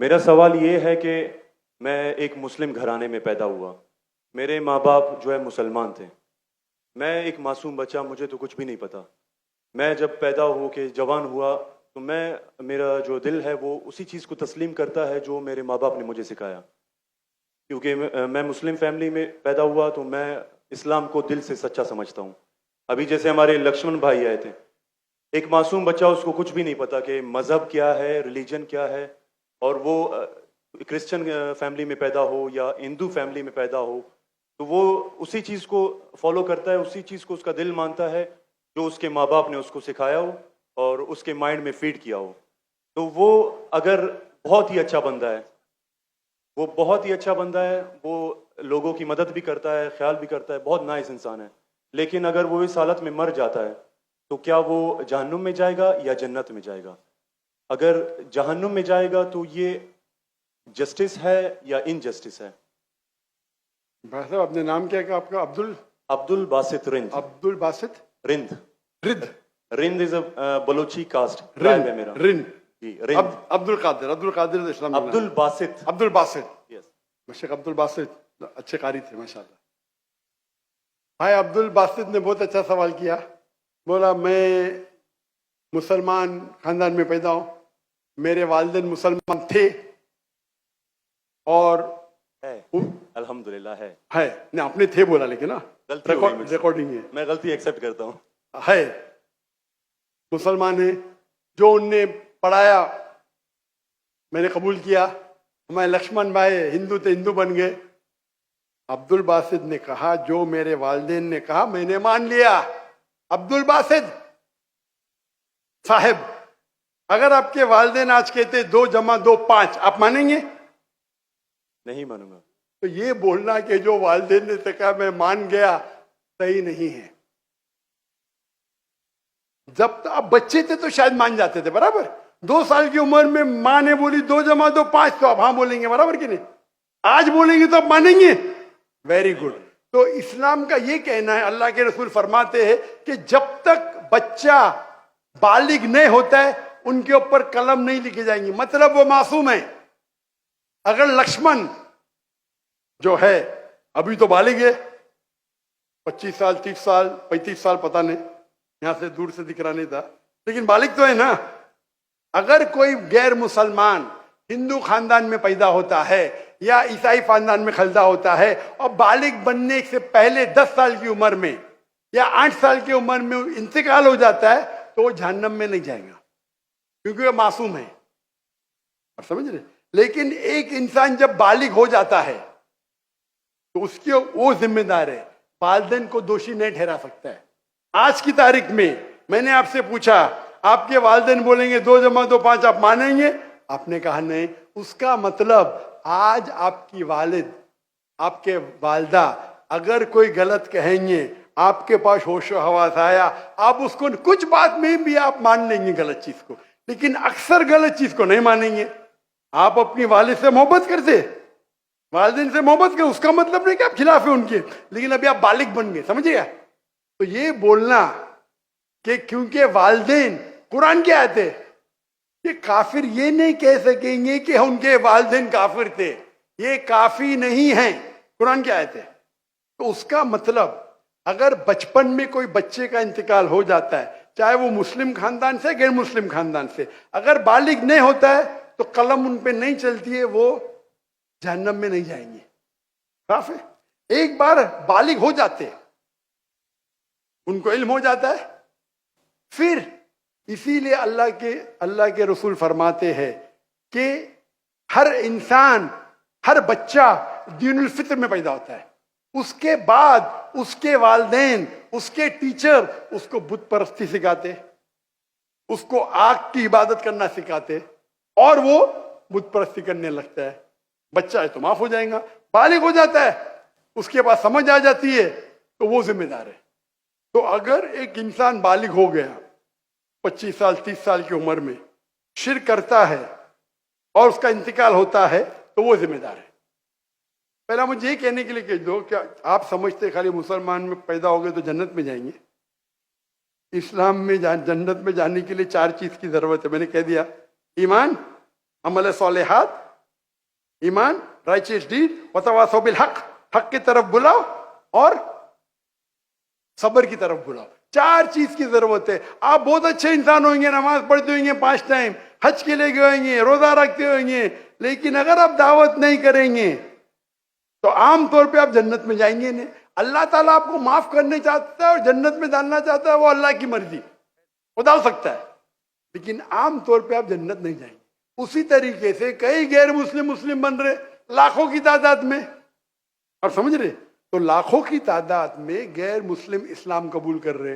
मेरा सवाल ये है कि मैं एक मुस्लिम घराने में पैदा हुआ। मेरे माँ बाप जो है मुसलमान थे। मैं एक मासूम बच्चा, मुझे तो कुछ भी नहीं पता। मैं जब पैदा हो के जवान हुआ तो मेरा जो दिल है वो उसी चीज़ को तस्लीम करता है जो मेरे माँ बाप ने मुझे सिखाया। क्योंकि मैं मुस्लिम फैमिली में पैदा हुआ तो मैं इस्लाम को दिल से सच्चा समझता हूँ। अभी जैसे हमारे लक्ष्मण भाई आए थे, एक मासूम बच्चा, उसको कुछ भी नहीं पता कि मज़हब क्या है, रिलीजन क्या है। और वो क्रिश्चियन फैमिली में पैदा हो या हिंदू फैमिली में पैदा हो तो वो उसी चीज़ को फॉलो करता है, उसी चीज़ को उसका दिल मानता है जो उसके माँ बाप ने उसको सिखाया हो और उसके माइंड में फीड किया हो। तो वो अगर बहुत ही अच्छा बंदा है, वो बहुत ही अच्छा बंदा है, वो लोगों की मदद भी करता है, ख्याल भी करता है, बहुत नाइस इंसान है। लेकिन अगर वो इस हालत में मर जाता है तो क्या वो जहन्नुम में जाएगा या जन्नत में जाएगा? अगर जहन्नुम में जाएगा तो ये जस्टिस है या इनजस्टिस है? भाई साहब, अपने नाम क्या है आपका? Abdul Abdul Basit Rind. Abdul Basit Rind. Rind Rind is a Balochi caste Rind tribe है मेरा। रिन जी रिंद। अब्दुल कादिर इस्लाम का नाम। अब्दुल बासित। अब्दुल बासित। यस। शेख अब्दुल बासित अच्छे कारी थे माशाल्लाह। भाई अब्दुल बासित ने बहुत अच्छा सवाल किया। बोला मैं मुसलमान खानदान में पैदा हूं, मेरे वालिदैन मुसलमान थे और है, अल्हम्दुलिल्लाह है। नहीं आपने थे बोला, लेकिन ना गलती हो गई मुझसे। रिकॉर्डिंग है। मैं गलती एक्सेप्ट करता हूँ। है मुसलमान है, जो उनने पढ़ाया मैंने कबूल किया। हमारे लक्ष्मण भाई हिंदू थे, हिंदू बन गए। अब्दुल बासित ने कहा जो मेरे वालिदैन ने कहा मैंने मान लिया। अब्दुल बासित साहब, अगर आपके वालिदैन आज कहते 2 जमा 2 5, आप मानेंगे? नहीं मानूंगा। तो ये बोलना कि जो वालिदैन ने कहा मैं मान गया, सही नहीं है। जब तो आप बच्चे थे तो शायद मान जाते थे, बराबर। 2 साल की उम्र में माँ ने बोली 2 जमा 2 5, तो आप हाँ बोलेंगे, बराबर कि नहीं? आज बोलेंगे तो आप मानेंगे। Very good. तो इस्लाम का ये कहना है, अल्लाह के रसूल फरमाते हैं कि जब तक बच्चा बालिग नहीं होता है उनके ऊपर कलम नहीं लिखे जाएंगी, मतलब वो मासूम है। अगर लक्ष्मण जो है अभी तो बालिग है, 25 साल 30 साल 35 साल पता नहीं, यहां से दूर से दिख रहा नहीं था, लेकिन बालिग तो है ना। अगर कोई गैर मुसलमान हिंदू खानदान में पैदा होता है या ईसाई खानदान में पैदा होता है और बालिग बनने से पहले 10 साल की उम्र में या 8 साल की उम्र में इंतकाल हो जाता है तो वो जहन्नम में नहीं जाएगा, क्योंकि वो मासूम है। आप समझ रहे? लेकिन एक इंसान जब बालिग हो जाता है तो उसकी वो जिम्मेदार है, वालिदैन को दोषी नहीं ठहरा सकता है। आज की तारीख में मैंने आपसे पूछा, आपके वालिदैन बोलेंगे 2 जमा 2 5, आप मानेंगे? आपने कहा नहीं। उसका मतलब आज आपकी वालिद, आपके वालदा अगर कोई गलत कहेंगे, आपके पास होश हवास आया, आप उसको कुछ बात में भी आप मान लेंगे गलत चीज को, लेकिन अक्सर गलत चीज को नहीं मानेंगे। आप अपनी वालिद से मोहब्बत करते, वालिदैन से मोहब्बत कर, उसका मतलब नहीं कि आप खिलाफ है उनके, लेकिन अभी आप बालिग बन गए, समझिए। तो ये बोलना कि क्योंकि वालिदैन, कुरान की आयत है, ये काफिर ये नहीं कह सकेंगे कि उनके वालिदैन काफिर थे, ये काफी नहीं है, कुरान की आयत है। तो उसका मतलब अगर बचपन में कोई बच्चे का इंतकाल हो जाता है, चाहे वो मुस्लिम खानदान से गैर मुस्लिम खानदान से, अगर बालिग नहीं होता है तो कलम उन पे नहीं चलती है, वो जहन्नम में नहीं जाएंगे। साफ है। एक बार बालिग हो जाते हैं, उनको इल्म हो जाता है, फिर इसीलिए अल्लाह के रसूल फरमाते हैं कि हर इंसान, हर बच्चा दीनुल फित्र में पैदा होता है। उसके बाद उसके वालिदैन, उसके टीचर उसको बुत परस्ती सिखाते, उसको आग की इबादत करना सिखाते, और वो बुत परस्ती करने लगता है। बच्चा है तो माफ हो जाएगा, बालिग हो जाता है, उसके बाद समझ आ जाती है, तो वो जिम्मेदार है। तो अगर एक इंसान बालिग हो गया 25 साल 30 साल की उम्र में, शिर्क करता है और उसका इंतकाल होता है, तो वो जिम्मेदार है। पहला मुझे ये कहने के लिए कह दो, क्या आप समझते खाली मुसलमान में पैदा हो गए तो जन्नत में जाएंगे? इस्लाम में जन्नत में जाने के लिए 4 चीज की जरूरत है। मैंने कह दिया, ईमान, अमल सालेहात ईमान, राइचियस डीड, वतवासौ बिल हक, हक की तरफ बुलाओ और सब्र की तरफ बुलाओ। 4 चीज की जरूरत है। आप बहुत अच्छे इंसान होंगे, नमाज पढ़ते होंगे 5 टाइम, हज के लिए गए होंगे, रोजा रखते होंगे, लेकिन अगर आप दावत नहीं करेंगे तो आमतौर पे आप जन्नत में जाएंगे नहीं। अल्लाह ताला आपको माफ करने चाहता है और जन्नत में डालना चाहता है, वो अल्लाह की मर्जी, वो डाल सकता है, लेकिन आमतौर पे आप जन्नत नहीं जाएंगे। उसी तरीके से कई गैर मुस्लिम मुस्लिम बन रहे लाखों की तादाद में, और समझ रहे, तो लाखों की तादाद में गैर मुस्लिम इस्लाम कबूल कर रहे,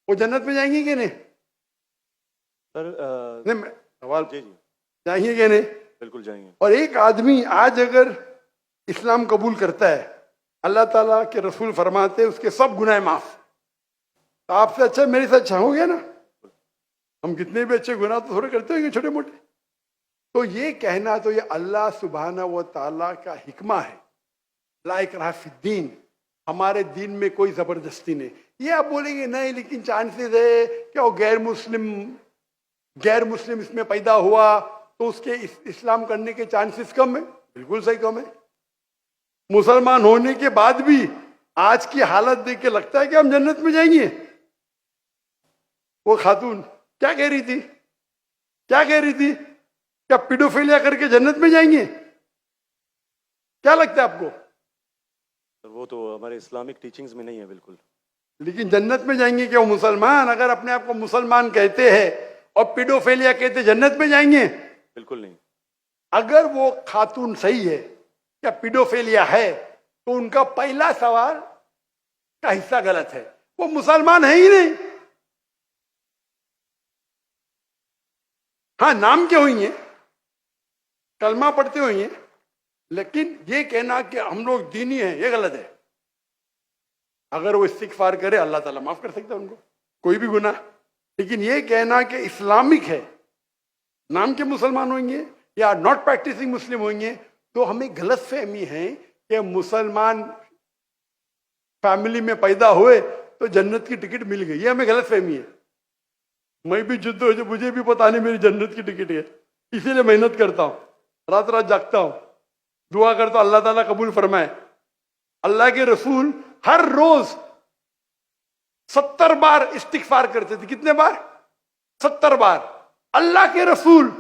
वो जन्नत में जाएंगे कि नहीं? सर नहीं, सवाल जी जी जाएंगे कि नहीं? बिल्कुल जाएंगे। और एक आदमी आज अगर इस्लाम कबूल करता है, अल्लाह ताला के रसूल फरमाते उसके सब गुनाह माफ। तो आपसे अच्छा मेरे से अच्छा हो गया ना। हम कितने भी अच्छे गुनाह तो थोड़े करते होंगे छोटे मोटे। तो ये कहना, तो ये अल्लाह सुब्हाना व ताला का हिकमा है, ला इकराह फिद्दीन, हमारे दीन में कोई जबरदस्ती नहीं। ये आप बोलेंगे नहीं लेकिन चांसेस है क्या वो गैर मुस्लिम इसमें पैदा हुआ तो उसके इस्लाम करने के चांसेस कम है। बिल्कुल सही कम है। मुसलमान होने के बाद भी आज की हालत देख के लगता है कि हम जन्नत में जाएंगे। वो खातून क्या कह रही थी, क्या कह रही थी? क्या पीडोफिलिया करके जन्नत में जाएंगे? क्या लगता है आपको? सर वो तो हमारे इस्लामिक टीचिंग्स में नहीं है बिल्कुल। लेकिन जन्नत में जाएंगे क्या वो मुसलमान? अगर अपने आप को मुसलमान कहते हैं और पीडोफिलिया कहते, जन्नत में जाएंगे? बिल्कुल नहीं। अगर वो खातून सही है, क्या पीडोफिलिया है, तो उनका पहला सवाल का हिस्सा गलत है। वो मुसलमान है ही नहीं। हाँ, नाम के होंगे, कलमा पढ़ते होंगे, लेकिन ये कहना कि हम लोग दीनी हैं, ये गलत है। अगर वो इस्तिगफार करे अल्लाह ताला माफ कर सकता है उनको, कोई भी गुनाह। लेकिन ये कहना कि इस्लामिक है, नाम के मुसलमान होंगे या नॉट प्रैक्टिसिंग मुस्लिम होंगे, तो हमें गलत फहमी है कि मुसलमान फैमिली में पैदा हुए तो जन्नत की टिकट मिल गई। ये हमें गलत फहमी है। मैं भी जिद्द हो, मुझे भी पता नहीं मेरी जन्नत की टिकट है, इसीलिए मेहनत करता हूं, रात रात जागता हूं, दुआ करता हूं अल्लाह ताला कबूल फरमाए। अल्लाह के रसूल हर रोज 70 बार इस्तिगफार करते थे। कितने बार? 70 बार। अल्लाह के रसूल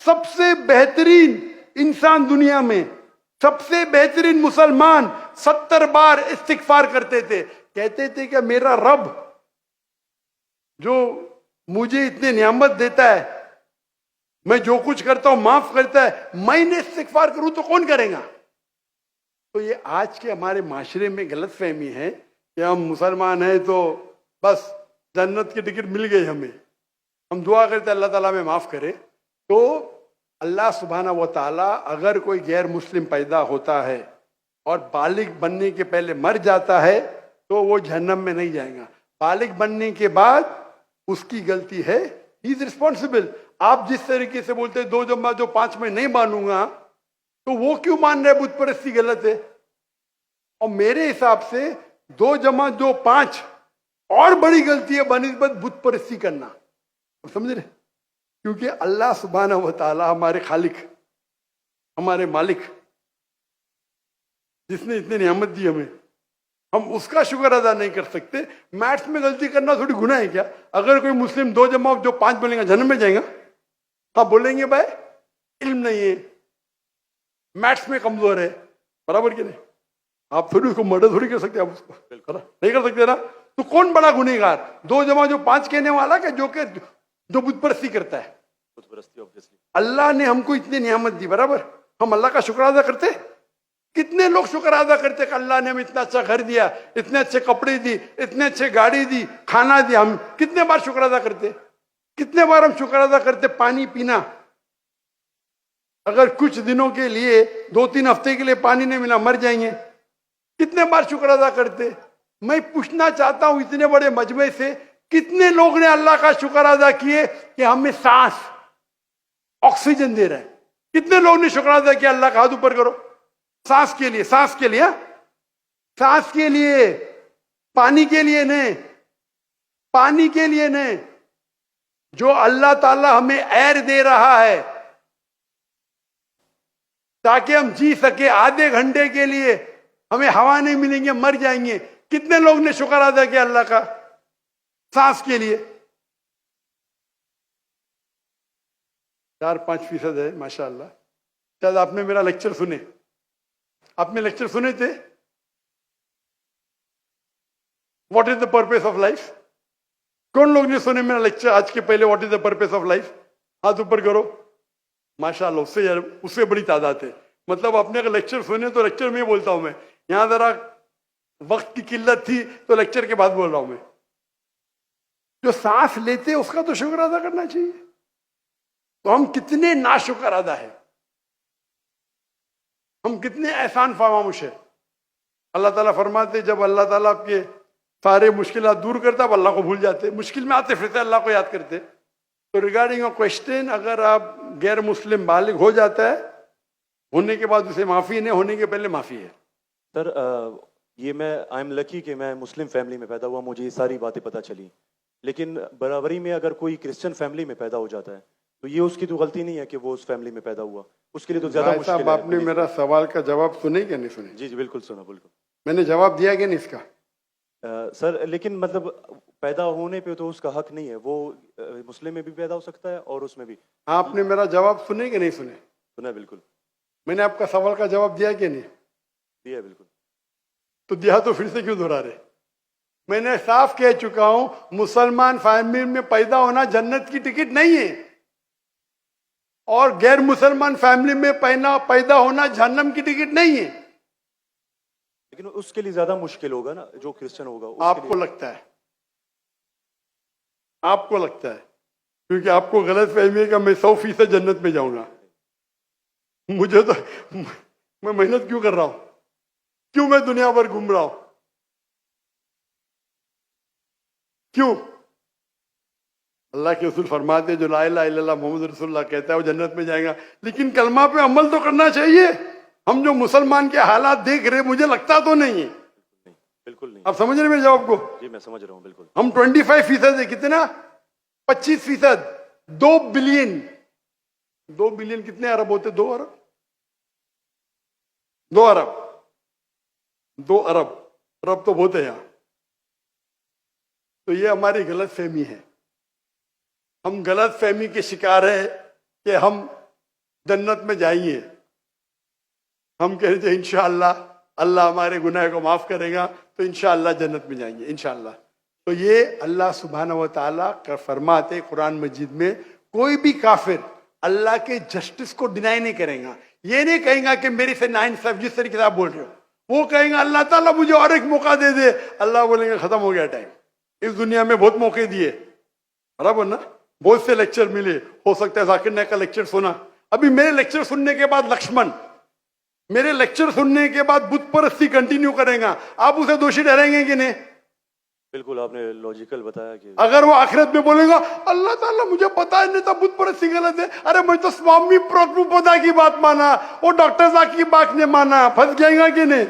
सबसे बेहतरीन इंसान दुनिया में, सबसे बेहतरीन मुसलमान 70 बार इस्तिगफार करते थे। कहते थे कि मेरा रब जो मुझे इतने नियामत देता है, मैं जो कुछ करता हूं माफ करता है, मैंने इस्तिगफार करूं तो कौन करेगा? तो ये आज के हमारे माशरे में गलत फहमी है कि हम मुसलमान हैं तो बस जन्नत की टिकट मिल गई हमें, हम दुआ करते अल्लाह ताला में माफ करे। तो अल्लाह सुब्हाना व ताला अगर कोई गैर मुस्लिम पैदा होता है और बालिग बनने के पहले मर जाता है तो वो जहन्नम में नहीं जाएगा। बालिग बनने के बाद उसकी गलती है, ही इज रिस्पॉन्सिबल। आप जिस तरीके से बोलते हैं 2 जमा 2 5 में नहीं मानूंगा, तो वो क्यों मान रहे बुत परस्ती गलत है? और मेरे हिसाब से 2 जमा 2 5 और बड़ी गलती है बनिस्बत बुत परस्ती करना। समझ रहे? क्योंकि अल्लाह सुब्हाना व ताला हमारे खालिक, हमारे मालिक, जिसने इतनी नियामत दी हमें, हम उसका शुक्र अदा नहीं कर सकते। मैथ्स में गलती करना थोड़ी गुनाह है क्या? अगर कोई मुस्लिम 2 जमा 2 5 बोलेगा जन्म में जाएगा? हाँ बोलेंगे भाई इल्म नहीं है, मैथ्स में कमजोर है, बराबर कि नहीं? आप थोड़ी उसको मर्डर थोड़ी कर सकते, आप उसको नहीं कर सकते ना। तो कौन बड़ा गुनहगार, 2 जमा 2 5 कहने वाला क्या जो बुत परस्ती करता है? बुत परस्ती ऑब्वियसली। अल्लाह अल्लाह ने हमको इतनी नियामत दी, बराबर, हम अल्लाह का शुक्र अदा करते? कितने लोग शुक्र अदा करते कि अल्लाह ने हमें इतना अच्छा घर दिया, इतने अच्छे कपड़े दी, इतने अच्छे गाड़ी दी, खाना दिया। हम कितने बार शुक्र अदा करते? कितने बार हम शुक्र अदा करते? पानी पीना, अगर कुछ दिनों के लिए 2-3 हफ्ते के लिए पानी नहीं मिला मर जाएंगे, कितने बार शुक्र अदा करते? मैं पूछना चाहता हूं इतने बड़े मजमे से कितने लोग ने अल्लाह का शुक्र अदा किए कि हमें सांस ऑक्सीजन दे रहे हैं? कितने लोग ने शुक्र अदा किया? अल्लाह का हाथ ऊपर करो। सांस के लिए, सांस के लिए, सांस के लिए, पानी के लिए नहीं, पानी के लिए नहीं। जो अल्लाह ताला हमें एयर दे रहा है, ताकि हम जी सके। आधे घंटे के लिए हमें हवा नहीं मिलेंगे, मर जाएंगे। कितने लोग ने शुक्र अदा किया अल्लाह का सांस के लिए? 4-5% है माशाअल्लाह। शायद आपने मेरा लेक्चर सुने, आपने लेक्चर सुने थे, what is the purpose of life? कौन लोग ने सुने मेरा लेक्चर आज के पहले? What is the purpose of life? हाथ ऊपर करो। माशाअल्लाह, उससे बड़ी तादाद है। मतलब आपने अगर लेक्चर सुने तो लेक्चर में बोलता हूं मैं, यहां जरा वक्त की किल्लत थी तो लेक्चर के बाद बोल रहा हूं मैं। जो सांस लेते उसका तो शुक्र अदा करना चाहिए। तो हम कितने नाशुक्र अदा है, हम कितने एहसान फरामोश है। अल्लाह ताला फरमाते जब अल्लाह ताला आपके सारे मुश्किलात दूर करता, अब अल्लाह को भूल जाते, मुश्किल में आते फिरते अल्लाह को याद करते। तो रिगार्डिंग अ क्वेश्चन, अगर आप गैर मुस्लिम बालिग हो जाता है, होने के बाद उसे माफी नहीं, होने के पहले माफी है। सर ये मैं आई एम लकी कि मैं मुस्लिम फैमिली में पैदा हुआ, मुझे ये सारी बातें पता चली। लेकिन बराबरी में अगर कोई क्रिश्चियन फैमिली में पैदा हो जाता है तो ये उसकी तो गलती नहीं है कि वो उस फैमिली में पैदा हुआ, उसके लिए तो ज्यादा मुश्किल है। आपने मेरा सवाल का जवाब सुने क्या नहीं सुने? जी जी बिल्कुल सुना, बिल्कुल मैंने जवाब दिया कि नहीं इसका? सर लेकिन मतलब पैदा होने पे तो उसका हक नहीं है, वो मुस्लिम में भी पैदा हो सकता है और उसमें भी। आपने मेरा जवाब सुने कि नहीं सुने? सुना बिल्कुल। मैंने आपका सवाल का जवाब दिया कि नहीं? दिया बिल्कुल। तो दिया तो फिर से क्यों दोहरा रहे? मैंने साफ कह चुका हूं, मुसलमान फैमिली में पैदा होना जन्नत की टिकट नहीं है, और गैर मुसलमान फैमिली में पैदा होना जहन्नम की टिकट नहीं है। लेकिन उसके लिए ज्यादा मुश्किल होगा ना जो क्रिश्चियन होगा। आपको लगता है, आपको लगता है, क्योंकि आपको गलत फहमी है कि मैं 100% जन्नत में जाऊंगा। मुझे तो, मैं मेहनत क्यों कर रहा हूं, क्यों मैं दुनिया भर घूम रहा हूं, क्यों? अल्लाह के रसूल फरमाते जो ला इलाहा इल्लल्लाह मोहम्मद रसूलुल्लाह कहता है वो जन्नत में जाएगा। लेकिन कलमा पे अमल तो करना चाहिए। हम जो मुसलमान के हालात देख रहे, मुझे लगता तो नहीं है। बिल्कुल नहीं। आप समझ रहे मेरे जवाब को? जी मैं समझ रहा हूँ बिल्कुल। हम 25% है, कितना? 25%। 2 बिलियन, 2 बिलियन कितने अरब होते? 2 अरब, 2 अरब, 2 अरब, अरब तो बहुत है यहां। तो ये हमारी गलत फहमी है, हम गलत फहमी के शिकार है कि हम जन्नत में जाएंगे। हम कह रहे थे इंशाअल्लाह अल्लाह हमारे गुनाह को माफ करेगा तो इंशाअल्लाह जन्नत में जाएंगे इंशाअल्लाह। तो ये अल्लाह सुब्हानहू व तआला का फरमाते कुरान मजीद में, कोई भी काफिर अल्लाह के जस्टिस को डिनाई नहीं करेगा। ये नहीं कहेगा कि मेरे से नाइंसाफ, जिस तरीके से आप बोल रहे हो, वो कहेगा अल्लाह ताला मुझे और एक मौका दे दे। अल्लाह बोलेंगे खत्म हो गया टाइम, इस दुनिया में बहुत मौके दिए, बराबर ना? बहुत से लेक्चर मिले, हो सकता है जाकिर नायक का लेक्चर सुना। अभी मेरे लेक्चर सुनने के बाद लक्ष्मण, मेरे लेक्चर सुनने के बाद बुत परस्ती कंटिन्यू करेगा, आप उसे दोषी ठहराएंगे कि नहीं? बिल्कुल, आपने लॉजिकल बताया कि अगर वो आखिरत में बोलेगा अल्लाह ताला मुझे पता ही नहीं था बुत परस्ती गलत है, अरे मैं तो स्वामी प्रभुपदा की बात माना, वो डॉक्टर साहब की बात नहीं माना, फंस जाएगा कि नहीं?